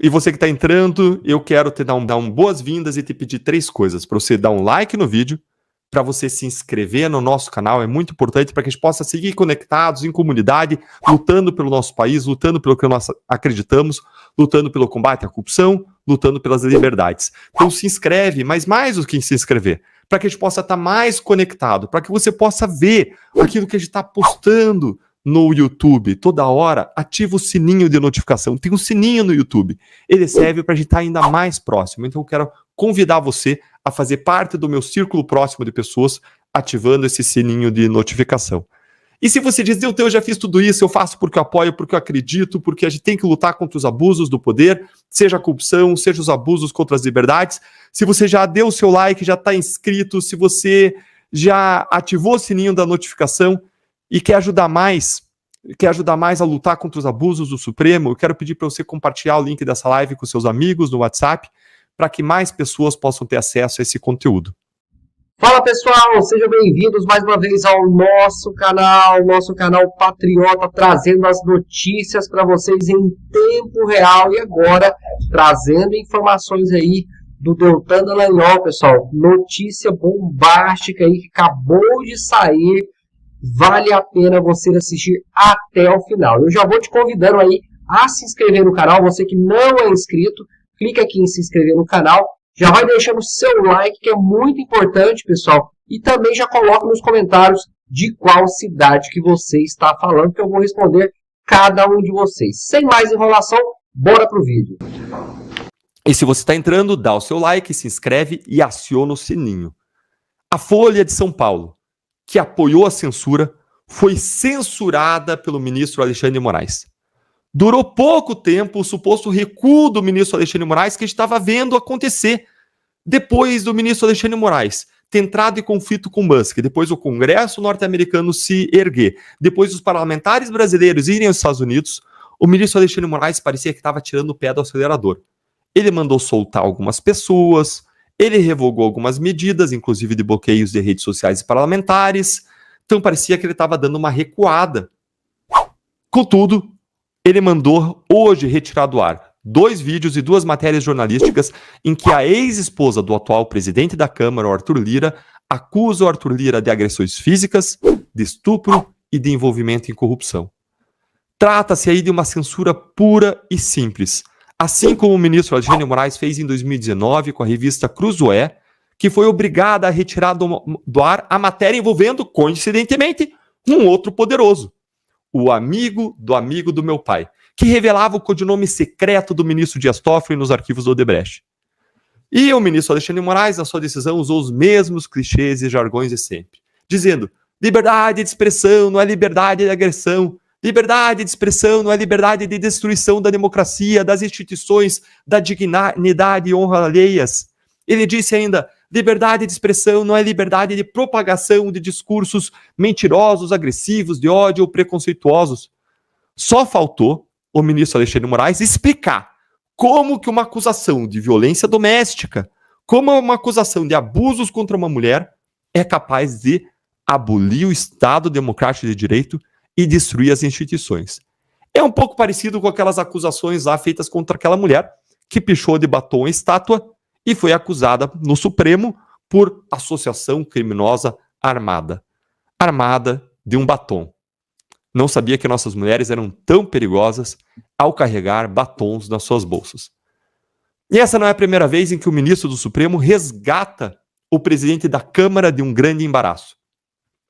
E você que está entrando, eu quero te dar boas-vindas e te pedir 3 coisas. Para você dar um like no vídeo, para você se inscrever no nosso canal, é muito importante para que a gente possa seguir conectados em comunidade, lutando pelo nosso país, lutando pelo que nós acreditamos, lutando pelo combate à corrupção, lutando pelas liberdades. Então se inscreve, mas mais do que se inscrever, para que a gente possa estar mais conectado, para que você possa ver aquilo que a gente está postando no YouTube. Toda hora, ativa o sininho de notificação. Tem um sininho no YouTube. Ele serve para a gente estar ainda mais próximo. Então eu quero convidar você a fazer parte do meu círculo próximo de pessoas, ativando esse sininho de notificação. E se você diz, eu já fiz tudo isso, eu faço porque eu apoio, porque eu acredito, porque a gente tem que lutar contra os abusos do poder, seja a corrupção, seja os abusos contra as liberdades. Se você já deu o seu like, já está inscrito, se você já ativou o sininho da notificação e quer ajudar mais a lutar contra os abusos do Supremo, eu quero pedir para você compartilhar o link dessa live com seus amigos no WhatsApp, para que mais pessoas possam ter acesso a esse conteúdo. Fala pessoal, sejam bem-vindos mais uma vez ao nosso canal Patriota, trazendo as notícias para vocês em tempo real e agora trazendo informações aí do Deltan Dallagnol, pessoal. Notícia bombástica aí que acabou de sair, vale a pena você assistir até o final. Eu já vou te convidando aí a se inscrever no canal, você que não é inscrito, clica aqui em se inscrever no canal. Já vai deixando o seu like, que é muito importante, pessoal. E também já coloca nos comentários de qual cidade que você está falando, que eu vou responder cada um de vocês. Sem mais enrolação, bora pro vídeo. E se você está entrando, dá o seu like, se inscreve e aciona o sininho. A Folha de São Paulo, que apoiou a censura, foi censurada pelo ministro Alexandre de Moraes. Durou pouco tempo o suposto recuo do ministro Alexandre de Moraes que estava vendo acontecer. Depois do ministro Alexandre de Moraes ter entrado em conflito com Musk, depois o Congresso norte-americano se erguer, depois os parlamentares brasileiros irem aos Estados Unidos, o ministro Alexandre de Moraes parecia que estava tirando o pé do acelerador. Ele mandou soltar algumas pessoas, ele revogou algumas medidas, inclusive de bloqueios de redes sociais e parlamentares, então parecia que ele estava dando uma recuada. Contudo, ele mandou hoje retirar do ar 2 vídeos e 2 matérias jornalísticas em que a ex-esposa do atual presidente da Câmara, o Arthur Lira, acusa o Arthur Lira de agressões físicas, de estupro e de envolvimento em corrupção. Trata-se aí de uma censura pura e simples, assim como o ministro Alexandre de Moraes fez em 2019 com a revista Cruzoé, que foi obrigada a retirar do ar a matéria envolvendo, coincidentemente, um outro poderoso, o amigo do meu pai, que revelava o codinome secreto do ministro Dias Toffoli nos arquivos do Odebrecht. E o ministro Alexandre de Moraes, na sua decisão, usou os mesmos clichês e jargões de sempre, dizendo: liberdade de expressão não é liberdade de agressão, liberdade de expressão não é liberdade de destruição da democracia, das instituições, da dignidade e honra alheias. Ele disse ainda: liberdade de expressão não é liberdade de propagação de discursos mentirosos, agressivos, de ódio ou preconceituosos. Só faltou o ministro Alexandre de Moraes explicar como que uma acusação de violência doméstica, como uma acusação de abusos contra uma mulher é capaz de abolir o Estado Democrático de Direito e destruir as instituições. É um pouco parecido com aquelas acusações lá feitas contra aquela mulher que pichou de batom a estátua e foi acusada no Supremo por associação criminosa armada de um batom. Não sabia que nossas mulheres eram tão perigosas ao carregar batons nas suas bolsas. E essa não é a primeira vez em que o ministro do Supremo resgata o presidente da Câmara de um grande embaraço.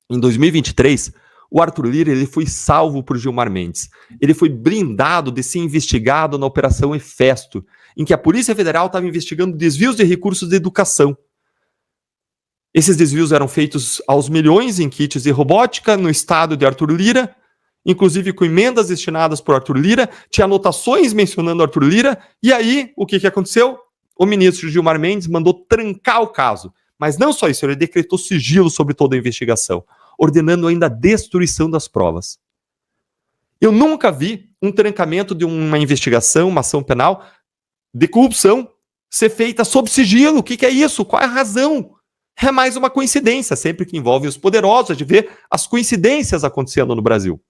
Em 2023, o Arthur Lira ele foi salvo por Gilmar Mendes. Ele foi blindado de ser investigado na Operação Hefesto, em que a Polícia Federal estava investigando desvios de recursos de educação. Esses desvios eram feitos aos milhões em kits de robótica no estado de Arthur Lira, inclusive com emendas destinadas por Arthur Lira, tinha anotações mencionando Arthur Lira, e aí, o que aconteceu? O ministro Gilmar Mendes mandou trancar o caso. Mas não só isso, ele decretou sigilo sobre toda a investigação, ordenando ainda a destruição das provas. Eu nunca vi um trancamento de uma investigação, uma ação penal de corrupção ser feita sob sigilo. O que é isso? Qual é a razão? É mais uma coincidência, sempre que envolve os poderosos, de ver as coincidências acontecendo no Brasil.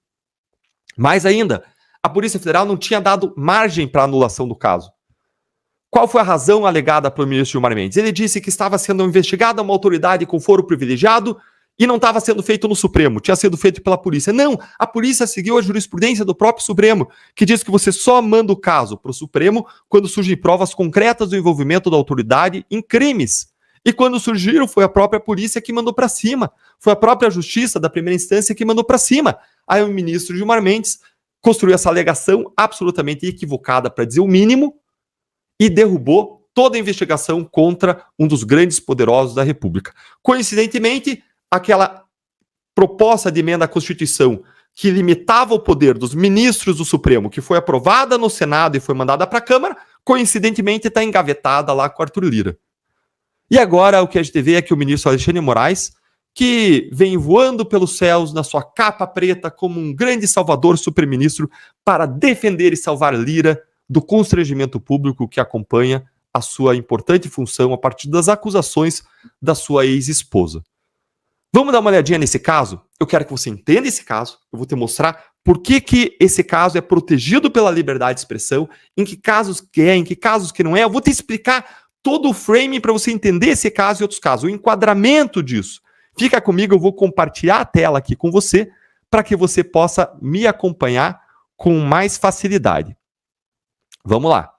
Mais ainda, a Polícia Federal não tinha dado margem para anulação do caso. Qual foi a razão alegada pelo ministro Gilmar Mendes? Ele disse que estava sendo investigada uma autoridade com foro privilegiado e não estava sendo feito no Supremo, tinha sido feito pela polícia. Não, a polícia seguiu a jurisprudência do próprio Supremo, que diz que você só manda o caso para o Supremo quando surgem provas concretas do envolvimento da autoridade em crimes. E quando surgiram, foi a própria polícia que mandou para cima, foi a própria justiça da primeira instância que mandou para cima. Aí o ministro Gilmar Mendes construiu essa alegação absolutamente equivocada, para dizer o mínimo, e derrubou toda a investigação contra um dos grandes poderosos da República. Coincidentemente, aquela proposta de emenda à Constituição que limitava o poder dos ministros do Supremo, que foi aprovada no Senado e foi mandada para a Câmara, coincidentemente está engavetada lá com Arthur Lira. E agora o que a gente vê é que o ministro Alexandre de Moraes, que vem voando pelos céus na sua capa preta como um grande salvador superministro para defender e salvar Lira do constrangimento público que acompanha a sua importante função a partir das acusações da sua ex-esposa. Vamos dar uma olhadinha nesse caso? Eu quero que você entenda esse caso, eu vou te mostrar por que esse caso é protegido pela liberdade de expressão, em que casos que é, em que casos que não é. Eu vou te explicar todo o frame para você entender esse caso e outros casos, o enquadramento disso. Fica comigo, eu vou compartilhar a tela aqui com você para que você possa me acompanhar com mais facilidade. Vamos lá.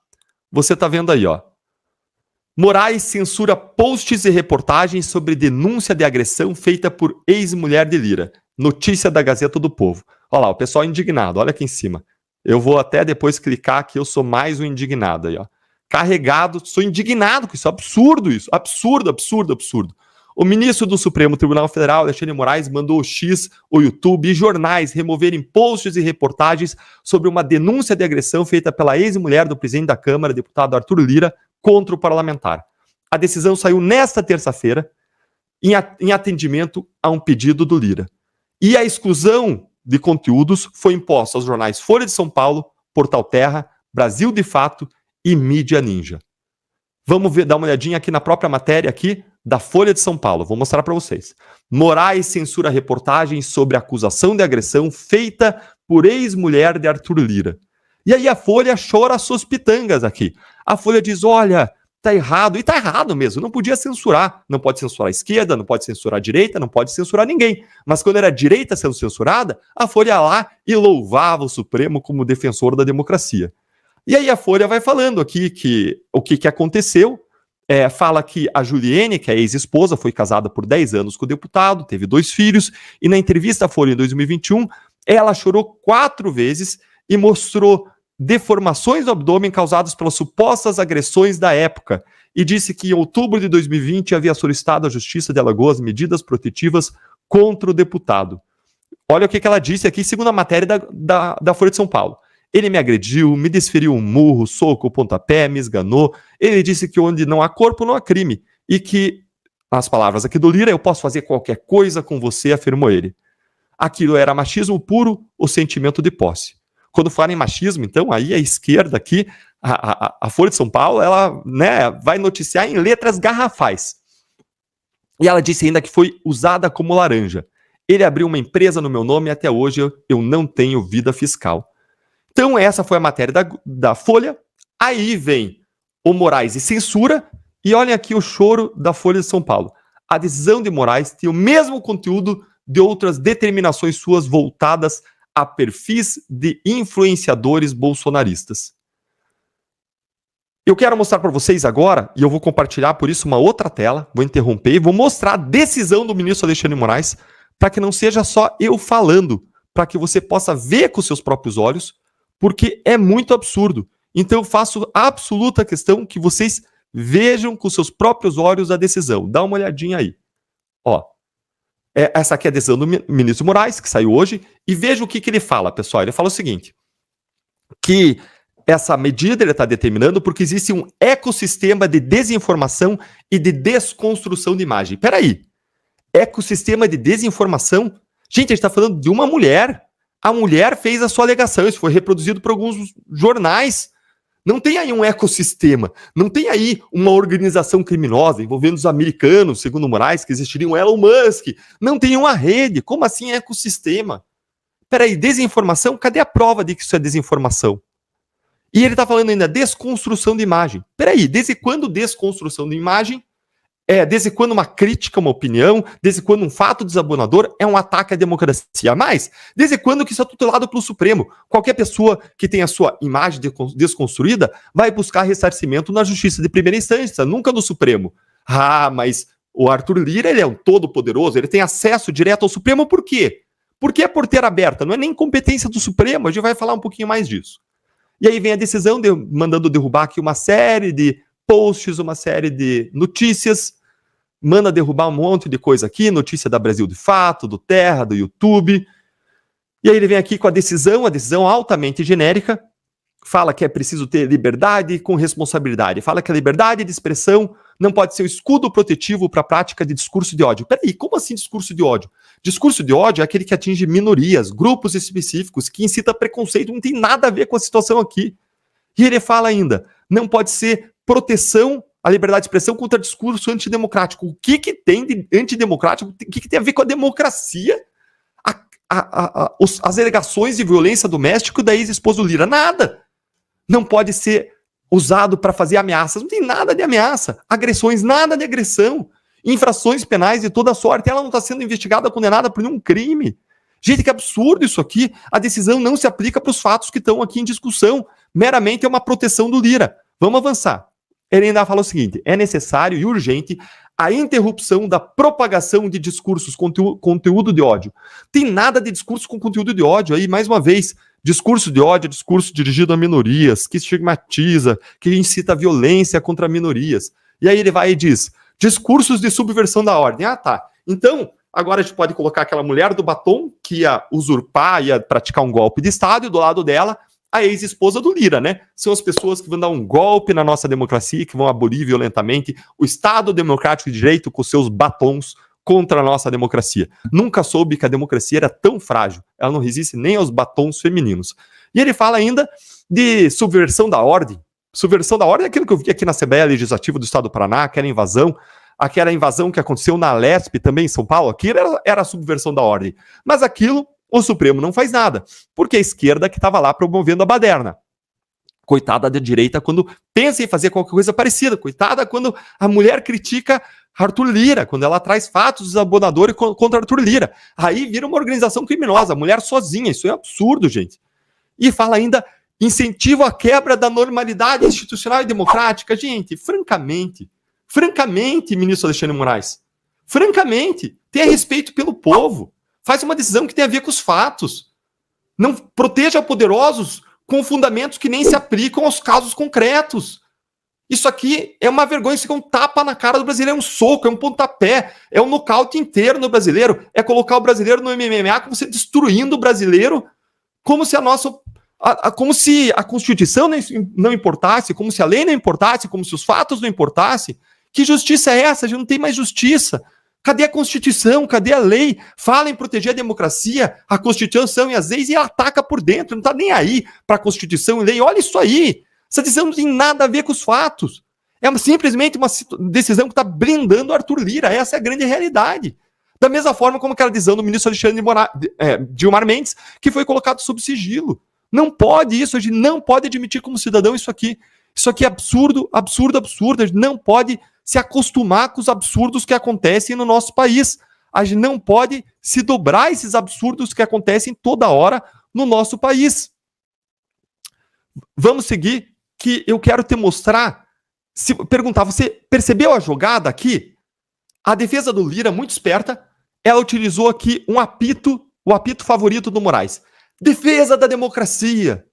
Você está vendo aí, ó. Moraes censura posts e reportagens sobre denúncia de agressão feita por ex-mulher de Lira. Notícia da Gazeta do Povo. Olha lá, o pessoal indignado, olha aqui em cima. Eu vou até depois clicar que eu sou mais um indignado aí, ó. Carregado, sou indignado com isso, absurdo isso, absurdo. O ministro do Supremo Tribunal Federal, Alexandre de Moraes, mandou o X, o YouTube e jornais removerem posts e reportagens sobre uma denúncia de agressão feita pela ex-mulher do presidente da Câmara, deputado Arthur Lira, contra o parlamentar. A decisão saiu nesta terça-feira, em atendimento a um pedido do Lira. E a exclusão de conteúdos foi imposta aos jornais Folha de São Paulo, Portal Terra, Brasil de Fato e Mídia Ninja. Vamos dar uma olhadinha aqui na própria matéria aqui da Folha de São Paulo. Vou mostrar para vocês. Moraes censura reportagens sobre acusação de agressão feita por ex-mulher de Arthur Lira. E aí a Folha chora suas pitangas aqui. A Folha diz, olha, tá errado. E tá errado mesmo, não podia censurar. Não pode censurar a esquerda, não pode censurar a direita, não pode censurar ninguém. Mas quando era a direita sendo censurada, a Folha ia lá e louvava o Supremo como defensor da democracia. E aí a Folha vai falando aqui que o que aconteceu. Fala que a Juliene, que é ex-esposa, foi casada por 10 anos com o deputado, teve 2 filhos, e na entrevista à Folha em 2021, ela chorou 4 vezes e mostrou deformações do abdômen causadas pelas supostas agressões da época, e disse que em outubro de 2020 havia solicitado à Justiça de Alagoas medidas protetivas contra o deputado. Olha o que ela disse aqui, segundo a matéria da Folha de São Paulo. Ele me agrediu, me desferiu um murro, soco, pontapé, me esganou. Ele disse que onde não há corpo, não há crime. E que, nas palavras aqui do Lira, eu posso fazer qualquer coisa com você, afirmou ele. Aquilo era machismo puro, o sentimento de posse. Quando fala em machismo, então, aí a esquerda aqui, a Folha de São Paulo, ela, né, vai noticiar em letras garrafais. E ela disse ainda que foi usada como laranja. Ele abriu uma empresa no meu nome e até hoje eu não tenho vida fiscal. Então essa foi a matéria da Folha. Aí vem o Moraes e censura. E olhem aqui o choro da Folha de São Paulo. A decisão de Moraes tem o mesmo conteúdo de outras determinações suas voltadas a perfis de influenciadores bolsonaristas. Eu quero mostrar para vocês agora, e eu vou compartilhar por isso uma outra tela, vou interromper e vou mostrar a decisão do ministro Alexandre de Moraes, para que não seja só eu falando, para que você possa ver com seus próprios olhos, porque é muito absurdo. Então eu faço absoluta questão que vocês vejam com seus próprios olhos a decisão. Dá uma olhadinha aí. Ó, essa aqui é a decisão do ministro Moraes, que saiu hoje, e veja o que ele fala, pessoal. Ele fala o seguinte, que essa medida ele está determinando porque existe um ecossistema de desinformação e de desconstrução de imagem. Peraí, ecossistema de desinformação? Gente, a gente está falando de uma mulher. A mulher fez a sua alegação, isso foi reproduzido por alguns jornais. Não tem aí um ecossistema, não tem aí uma organização criminosa envolvendo os americanos, segundo Moraes, que existiria um Elon Musk. Não tem uma rede, como assim ecossistema? Peraí, desinformação? Cadê a prova de que isso é desinformação? E ele está falando ainda desconstrução de imagem. Peraí, desde quando desconstrução de imagem desde quando uma crítica, uma opinião, desde quando um fato desabonador é um ataque à democracia? Mas, desde quando que isso é tutelado pelo Supremo? Qualquer pessoa que tenha a sua imagem desconstruída vai buscar ressarcimento na justiça de primeira instância, nunca no Supremo. Ah, mas o Arthur Lira, ele é um todo-poderoso, ele tem acesso direto ao Supremo, por quê? Porque é porteira aberta, não é nem competência do Supremo, a gente vai falar um pouquinho mais disso. E aí vem a decisão mandando derrubar aqui uma série de posts, uma série de notícias, manda derrubar um monte de coisa aqui, notícia da Brasil de Fato, do Terra, do YouTube. E aí ele vem aqui com a decisão altamente genérica, fala que é preciso ter liberdade com responsabilidade, fala que a liberdade de expressão não pode ser o escudo protetivo para a prática de discurso de ódio. Peraí, como assim discurso de ódio? Discurso de ódio é aquele que atinge minorias, grupos específicos, que incita preconceito, não tem nada a ver com a situação aqui. E ele fala ainda, não pode ser proteção à liberdade de expressão contra discurso antidemocrático. O que tem de antidemocrático? O que tem a ver com a democracia? As alegações de violência doméstica da ex-esposa do Lira? Nada. Não pode ser usado para fazer ameaças. Não tem nada de ameaça. Agressões, nada de agressão. Infrações penais de toda sorte. Ela não está sendo investigada, condenada por nenhum crime. Gente, que absurdo isso aqui. A decisão não se aplica para os fatos que estão aqui em discussão. Meramente é uma proteção do Lira. Vamos avançar. Ele ainda fala o seguinte, é necessário e urgente a interrupção da propagação de discursos, conteúdo de ódio. Tem nada de discurso com conteúdo de ódio aí, mais uma vez, discurso de ódio é discurso dirigido a minorias, que estigmatiza, que incita a violência contra minorias. E aí ele vai e diz, discursos de subversão da ordem. Ah, tá. Então, agora a gente pode colocar aquela mulher do batom que ia usurpar, ia praticar um golpe de Estado, e do lado dela a ex-esposa do Lira, né? São as pessoas que vão dar um golpe na nossa democracia, que vão abolir violentamente o Estado Democrático de Direito com seus batons contra a nossa democracia. Nunca soube que a democracia era tão frágil. Ela não resiste nem aos batons femininos. E ele fala ainda de subversão da ordem. Subversão da ordem é aquilo que eu vi aqui na Assembleia Legislativa do Estado do Paraná, aquela invasão que aconteceu na Lesp, também em São Paulo, aquilo era a subversão da ordem. Mas aquilo o Supremo não faz nada, porque a esquerda que estava lá promovendo a baderna. Coitada da direita quando pensa em fazer qualquer coisa parecida. Coitada quando a mulher critica Arthur Lira, quando ela traz fatos desabonadores contra Arthur Lira. Aí vira uma organização criminosa, a mulher sozinha. Isso é absurdo, gente. E fala ainda incentivo à quebra da normalidade institucional e democrática. Gente, francamente, ministro Alexandre Moraes, francamente, tenha respeito pelo povo. Faz uma decisão que tem a ver com os fatos. Não proteja poderosos com fundamentos que nem se aplicam aos casos concretos. Isso aqui é uma vergonha, isso aqui é um tapa na cara do brasileiro, é um soco, é um pontapé, é um nocaute inteiro no brasileiro, é colocar o brasileiro no MMA, como se destruindo o brasileiro, como se como se a Constituição não importasse, como se a lei não importasse, como se os fatos não importassem. Que justiça é essa? A gente não tem mais justiça. Cadê a Constituição? Cadê a lei? Fala em proteger a democracia, a Constituição e as leis, e ela ataca por dentro, não está nem aí para a Constituição e lei. Olha isso aí. Essa decisão não tem nada a ver com os fatos. É simplesmente uma decisão que está blindando o Arthur Lira. Essa é a grande realidade. Da mesma forma como aquela decisão do ministro Alexandre Gilmar Mendes, que foi colocado sob sigilo. Não pode isso, a gente não pode admitir como cidadão isso aqui. Isso aqui é absurdo, absurdo, absurdo. A gente não pode se acostumar com os absurdos que acontecem no nosso país. A gente não pode se dobrar a esses absurdos que acontecem toda hora no nosso país. Vamos seguir, que eu quero te mostrar. Perguntar, você percebeu a jogada aqui? A defesa do Lira, muito esperta, ela utilizou aqui o apito favorito do Moraes. Defesa da democracia.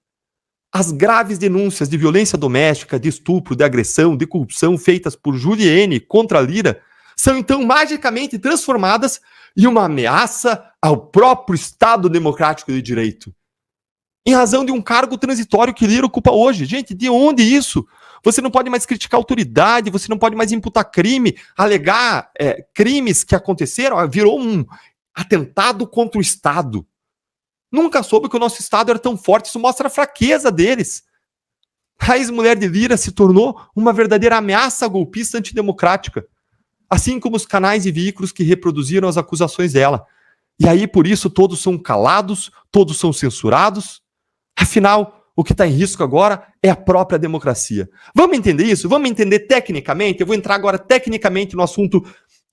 As graves denúncias de violência doméstica, de estupro, de agressão, de corrupção feitas por Juliane contra Lira são então magicamente transformadas em uma ameaça ao próprio Estado Democrático de Direito. Em razão de um cargo transitório que Lira ocupa hoje. Gente, de onde isso? Você não pode mais criticar a autoridade, você não pode mais imputar crime, alegar crimes que aconteceram, virou um atentado contra o Estado. Nunca soube que o nosso Estado era tão forte, isso mostra a fraqueza deles. A ex-mulher de Lira se tornou uma verdadeira ameaça golpista antidemocrática, assim como os canais e veículos que reproduziram as acusações dela. E aí, por isso, todos são calados, todos são censurados. Afinal, O que está em risco agora é a própria democracia. Vamos entender isso? Vamos entender tecnicamente? Eu vou entrar agora tecnicamente no assunto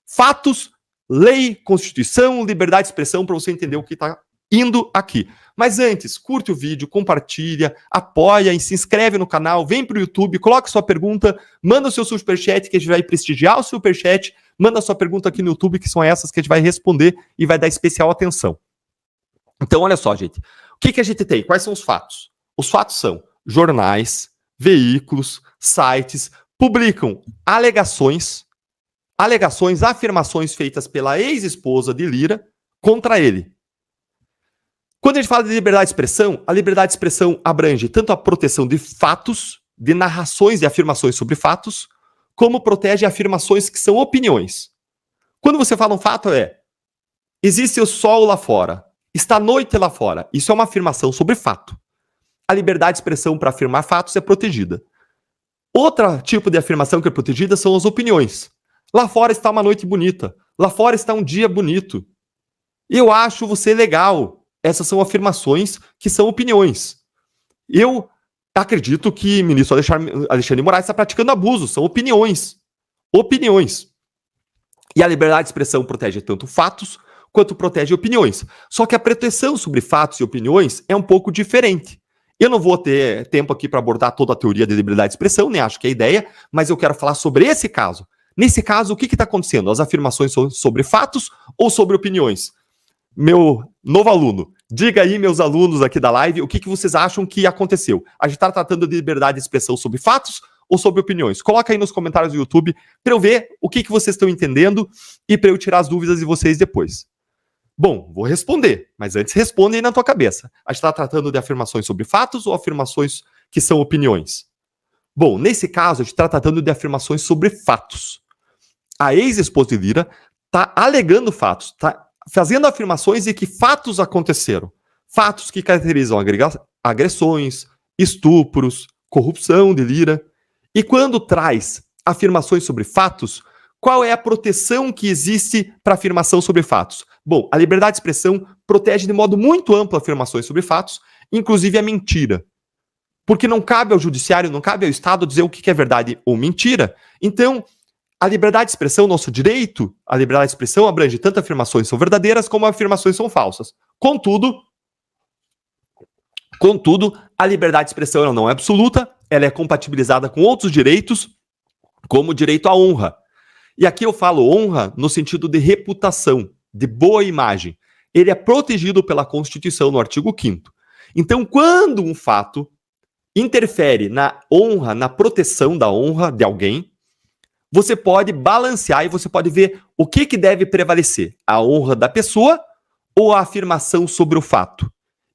fatos, lei, Constituição, liberdade de expressão, para você entender o que está indo aqui. Mas antes, curte o vídeo, compartilha, apoia e se inscreve no canal, vem para o YouTube, coloca sua pergunta, manda o seu superchat que a gente vai prestigiar o superchat, manda sua pergunta aqui no YouTube, que são essas que a gente vai responder e vai dar especial atenção. Então, olha só, gente. O que a gente tem? Quais são os fatos? Os fatos são jornais, veículos, sites, publicam alegações, afirmações feitas pela ex-esposa de Lira contra ele. Quando a gente fala de liberdade de expressão, a liberdade de expressão abrange tanto a proteção de fatos, de narrações e afirmações sobre fatos, como protege afirmações que são opiniões. Quando você fala um fato existe o sol lá fora, está a noite lá fora. Isso é uma afirmação sobre fato. A liberdade de expressão para afirmar fatos é protegida. Outro tipo de afirmação que é protegida são as opiniões. Lá fora está uma noite bonita. Lá fora está um dia bonito. Eu acho você legal. Essas são afirmações que são opiniões. Eu acredito que o ministro Alexandre de Moraes está praticando abuso. São opiniões. Opiniões. E a liberdade de expressão protege tanto fatos quanto protege opiniões. Só que a proteção sobre fatos e opiniões é um pouco diferente. Eu não vou ter tempo aqui para abordar toda a teoria de liberdade de expressão, nem acho que é a ideia, mas eu quero falar sobre esse caso. Nesse caso, o que está acontecendo? As afirmações sobre fatos ou sobre opiniões? Meu novo aluno, diga aí, meus alunos aqui da live, o que vocês acham que aconteceu? A gente está tratando de liberdade de expressão sobre fatos ou sobre opiniões? Coloca aí nos comentários do YouTube para eu ver o que vocês estão entendendo e para eu tirar as dúvidas de vocês depois. Bom, vou responder, mas antes responde aí na tua cabeça. A gente está tratando de afirmações sobre fatos ou afirmações que são opiniões? Bom, nesse caso, a gente está tratando de afirmações sobre fatos. A ex-esposa de Lira está alegando fatos, está fazendo afirmações de que fatos aconteceram. Fatos que caracterizam agressões, estupros, corrupção de Lira. E quando traz afirmações sobre fatos, qual é a proteção que existe para afirmação sobre fatos? Bom, a liberdade de expressão protege de modo muito amplo afirmações sobre fatos, inclusive a mentira. Porque não cabe ao judiciário, não cabe ao Estado dizer o que é verdade ou mentira. Então, a liberdade de expressão, nosso direito, a liberdade de expressão abrange tanto afirmações são verdadeiras como afirmações são falsas. Contudo, a liberdade de expressão ela não é absoluta, ela é compatibilizada com outros direitos, como o direito à honra. E aqui eu falo honra no sentido de reputação, de boa imagem. Ele é protegido pela Constituição no artigo 5º. Então, quando um fato interfere na honra, na proteção da honra de alguém, você pode balancear e você pode ver o que deve prevalecer, a honra da pessoa ou a afirmação sobre o fato.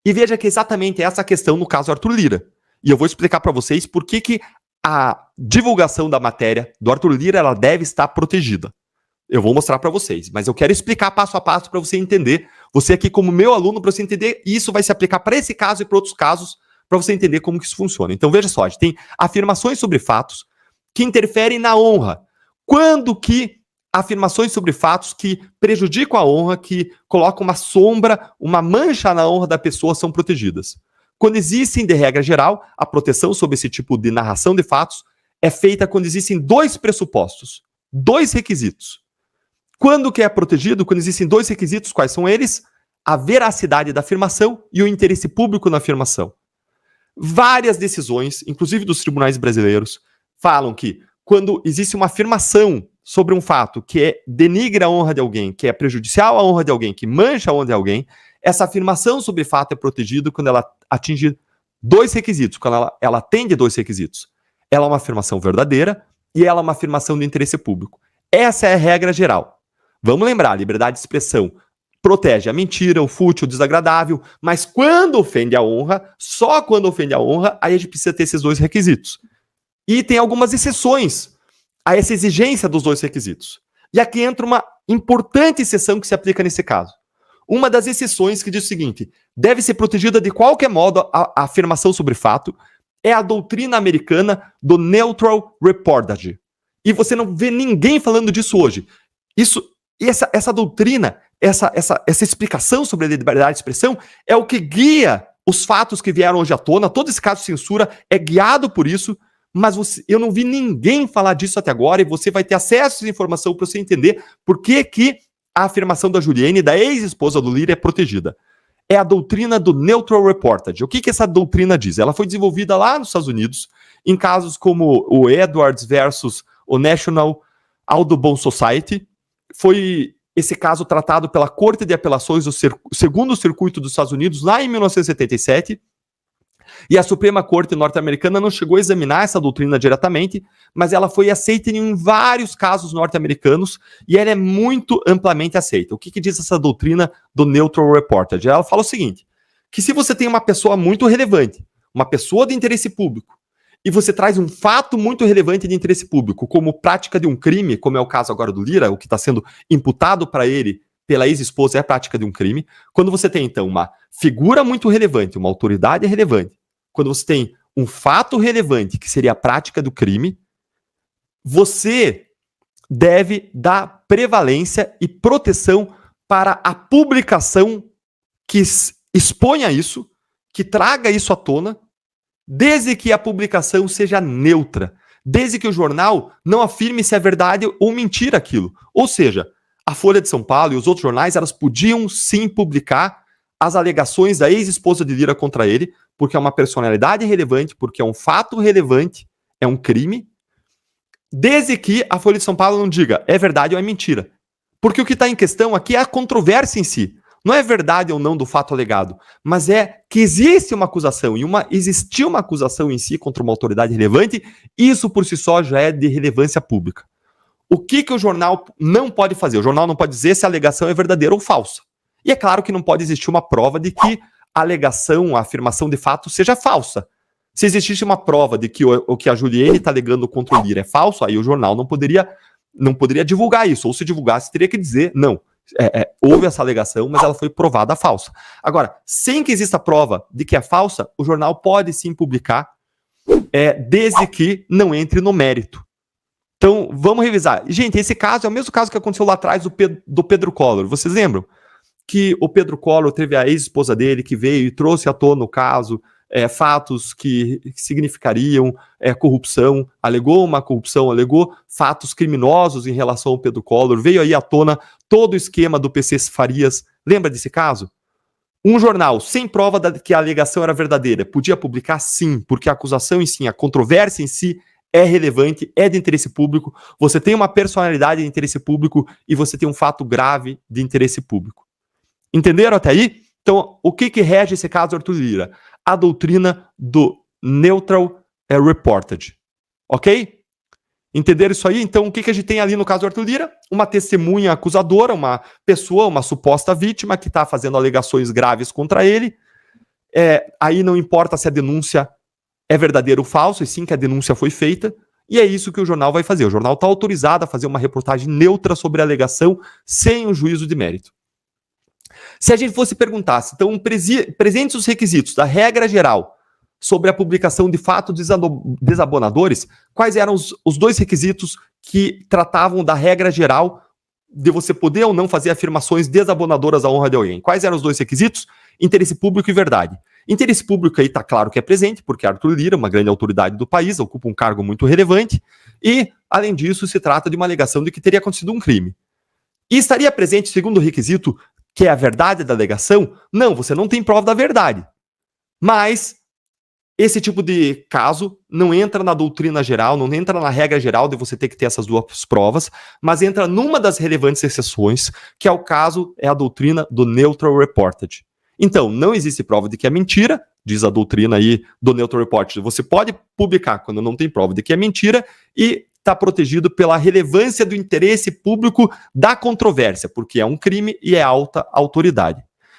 E veja que exatamente essa questão no caso Arthur Lira. E eu vou explicar para vocês por que a divulgação da matéria do Arthur Lira ela deve estar protegida. Eu vou mostrar para vocês, mas eu quero explicar passo a passo para você entender, você aqui como meu aluno, para você entender, e isso vai se aplicar para esse caso e para outros casos, para você entender como que isso funciona. Então veja só, a gente tem afirmações sobre fatos que interferem na honra. Quando que afirmações sobre fatos que prejudicam a honra, que colocam uma sombra, uma mancha na honra da pessoa são protegidas? Quando existem, de regra geral, a proteção sobre esse tipo de narração de fatos é feita quando existem dois pressupostos, dois requisitos. Quando que é protegido? Quando existem dois requisitos, quais são eles? A veracidade da afirmação e o interesse público na afirmação. Várias decisões, inclusive dos tribunais brasileiros, falam que quando existe uma afirmação sobre um fato que denigra a honra de alguém, que é prejudicial à honra de alguém, que mancha a honra de alguém, essa afirmação sobre fato é protegida quando ela atinge dois requisitos, quando ela atende dois requisitos. Ela é uma afirmação verdadeira e ela é uma afirmação de interesse público. Essa é a regra geral. Vamos lembrar, a liberdade de expressão protege a mentira, o fútil, o desagradável, mas quando ofende a honra, só quando ofende a honra, aí a gente precisa ter esses dois requisitos. E tem algumas exceções a essa exigência dos dois requisitos. E aqui entra uma importante exceção que se aplica nesse caso. Uma das exceções que diz o seguinte: deve ser protegida de qualquer modo a afirmação sobre fato, é a doutrina americana do neutral reportage. E você não vê ninguém falando disso hoje. Essa doutrina, essa explicação sobre a liberdade de expressão é o que guia os fatos que vieram hoje à tona, todo esse caso de censura é guiado por isso, mas eu não vi ninguém falar disso até agora, e você vai ter acesso a essa informação para você entender por que a afirmação da Juliane, da ex-esposa do Lira, é protegida. É a doutrina do Neutral Reportage. O que essa doutrina diz? Ela foi desenvolvida lá nos Estados Unidos, em casos como o Edwards versus o National Audubon Society. Foi esse caso tratado pela Corte de Apelações do Segundo Circuito dos Estados Unidos, lá em 1977, e a Suprema Corte norte-americana não chegou a examinar essa doutrina diretamente, mas ela foi aceita em vários casos norte-americanos, e ela é muito amplamente aceita. O que diz essa doutrina do Neutral Reportage? Ela fala o seguinte, que se você tem uma pessoa muito relevante, uma pessoa de interesse público, e você traz um fato muito relevante de interesse público, como prática de um crime, como é o caso agora do Lira, o que está sendo imputado para ele pela ex-esposa é a prática de um crime. Quando você tem, então, uma figura muito relevante, uma autoridade relevante, quando você tem um fato relevante, que seria a prática do crime, você deve dar prevalência e proteção para a publicação que exponha isso, que traga isso à tona, desde que a publicação seja neutra, desde que o jornal não afirme se é verdade ou mentira aquilo. Ou seja, a Folha de São Paulo e os outros jornais, elas podiam sim publicar as alegações da ex-esposa de Lira contra ele, porque é uma personalidade relevante, porque é um fato relevante, é um crime, desde que a Folha de São Paulo não diga é verdade ou é mentira. Porque o que está em questão aqui é a controvérsia em si. Não é verdade ou não do fato alegado, mas é que existe uma acusação, e existiu uma acusação em si contra uma autoridade relevante, isso por si só já é de relevância pública. O que o jornal não pode fazer? O jornal não pode dizer se a alegação é verdadeira ou falsa. E é claro que não pode existir uma prova de que a alegação, a afirmação de fato seja falsa. Se existisse uma prova de que o que a Juliane está alegando contra o Lira é falso, aí o jornal não poderia divulgar isso, ou se divulgasse teria que dizer, não, houve essa alegação, mas ela foi provada falsa. Agora, sem que exista prova de que é falsa, o jornal pode sim publicar, desde que não entre no mérito. Então, vamos revisar. Gente, esse caso é o mesmo caso que aconteceu lá atrás do Pedro Collor. Vocês lembram? Que o Pedro Collor teve a ex-esposa dele que veio e trouxe à tona o caso, fatos que significariam corrupção, alegou uma corrupção, alegou fatos criminosos em relação ao Pedro Collor, veio aí à tona todo o esquema do PC Farias. Lembra desse caso? Um jornal, sem prova que a alegação era verdadeira, podia publicar sim, porque a acusação em si, a controvérsia em si é relevante, é de interesse público, você tem uma personalidade de interesse público e você tem um fato grave de interesse público. Entenderam até aí? Então, o que rege esse caso, Arthur Lira? A doutrina do Neutral Reportage. Ok? Entenderam isso aí? Então, o que a gente tem ali no caso do Arthur Lira? Uma testemunha acusadora, uma pessoa, uma suposta vítima que está fazendo alegações graves contra ele. Aí não importa se a denúncia é verdadeira ou falsa, e sim que a denúncia foi feita. E é isso que o jornal vai fazer. O jornal está autorizado a fazer uma reportagem neutra sobre a alegação, sem o juízo de mérito. Se a gente fosse perguntar, então, presentes os requisitos da regra geral sobre a publicação de fatos desabonadores, quais eram os dois requisitos que tratavam da regra geral de você poder ou não fazer afirmações desabonadoras à honra de alguém? Quais eram os dois requisitos? Interesse público e verdade. Interesse público aí está claro que é presente, porque Arthur Lira, uma grande autoridade do país, ocupa um cargo muito relevante, e, além disso, se trata de uma alegação de que teria acontecido um crime. E estaria presente, segundo o requisito, que é a verdade da alegação? Não, você não tem prova da verdade. Mas esse tipo de caso não entra na doutrina geral, não entra na regra geral de você ter que ter essas duas provas, mas entra numa das relevantes exceções, que é o caso, é a doutrina do Neutral Reportage. Então, não existe prova de que é mentira, diz a doutrina aí do Neutral Reportage. Você pode publicar quando não tem prova de que é mentira e está protegido pela relevância do interesse público da controvérsia, porque é um crime e é alta autoridade.